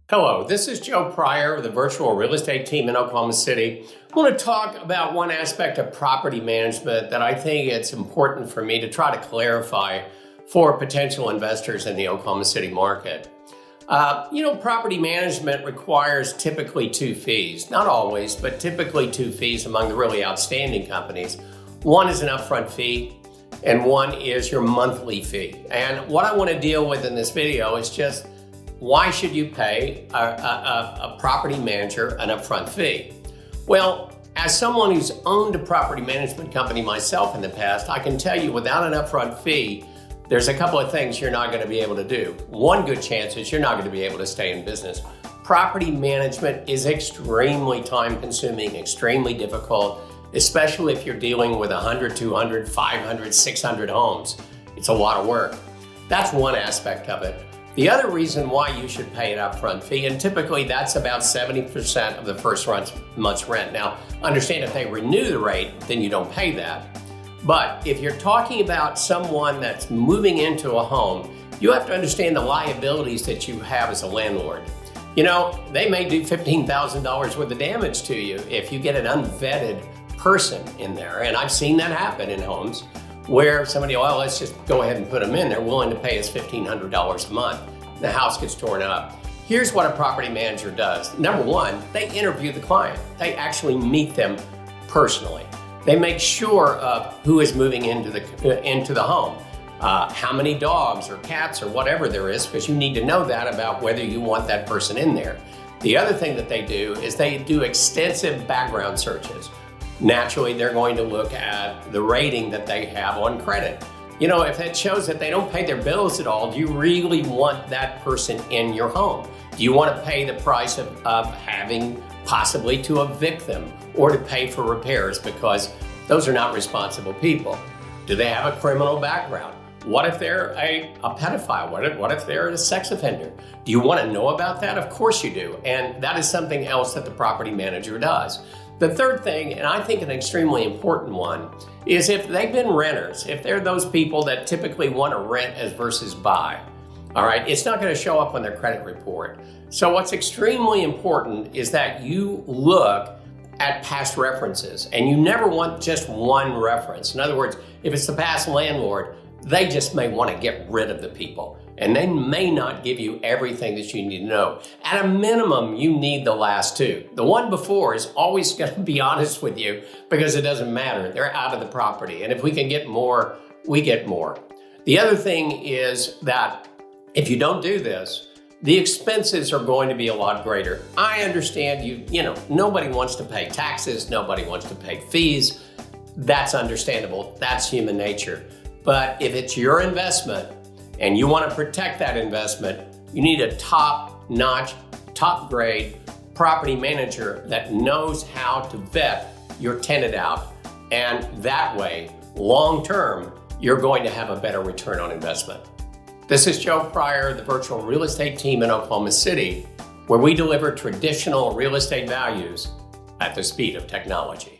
Hello, this is Joe Pryor of the virtual real estate team in Oklahoma City. I want to talk about one aspect of property management that I think it's important for me to try to clarify for potential investors in the Oklahoma City market. Property management requires typically two fees, not always, but typically two fees among the really outstanding companies. One is an upfront fee and one is your monthly fee. And what I want to deal with in this video is just why should you pay a property manager an upfront fee? Well, as someone who's owned a property management company myself in the past, I can tell you without an upfront fee, there's a couple of things you're not going to be able to do. One good chance is you're not going to be able to stay in business. Property management is extremely time consuming, extremely difficult, especially if you're dealing with 100, 200, 500, 600 homes. It's a lot of work. That's one aspect of it. The other reason why you should pay an upfront fee, and typically that's about 70% of the first month's rent. Now, understand if they renew the rate, then you don't pay that. But if you're talking about someone that's moving into a home, you have to understand the liabilities that you have as a landlord. They may do $15,000 worth of damage to you if you get an unvetted person in there. And I've seen that happen in homes where somebody, let's just go ahead and put them in. They're willing to pay us $1,500 a month. The house gets torn up. Here's what a property manager does. Number one, they interview the client. They actually meet them personally. They make sure of who is moving into the home, how many dogs or cats or whatever there is, because you need to know that about whether you want that person in there. The other thing that they do is they do extensive background searches. Naturally, they're going to look at the rating that they have on credit. If it shows that they don't pay their bills at all, do you really want that person in your home? Do you want to pay the price of having possibly to evict them or to pay for repairs, because those are not responsible people? Do they have a criminal background? What if they're a pedophile? What if they're a sex offender? Do you want to know about that? Of course you do. And that is something else that the property manager does. The third thing, and I think an extremely important one, is if they've been renters, if they're those people that typically want to rent as versus buy, all right, it's not going to show up on their credit report. So what's extremely important is that you look at past references, and you never want just one reference. In other words, if it's the past landlord, they just may want to get rid of the people, and they may not give you everything that you need to know. At a minimum, you need the last two. The one before is always going to be honest with you because it doesn't matter. They're out of the property, and if we can get more, we get more. The other thing is that if you don't do this, the expenses are going to be a lot greater. I understand nobody wants to pay taxes, nobody wants to pay fees. That's understandable. That's human nature. But if it's your investment and you want to protect that investment, you need a top-notch, top-grade property manager that knows how to vet your tenant out. And that way, long-term, you're going to have a better return on investment. This is Joe Pryor, the virtual real estate team in Oklahoma City, where we deliver traditional real estate values at the speed of technology.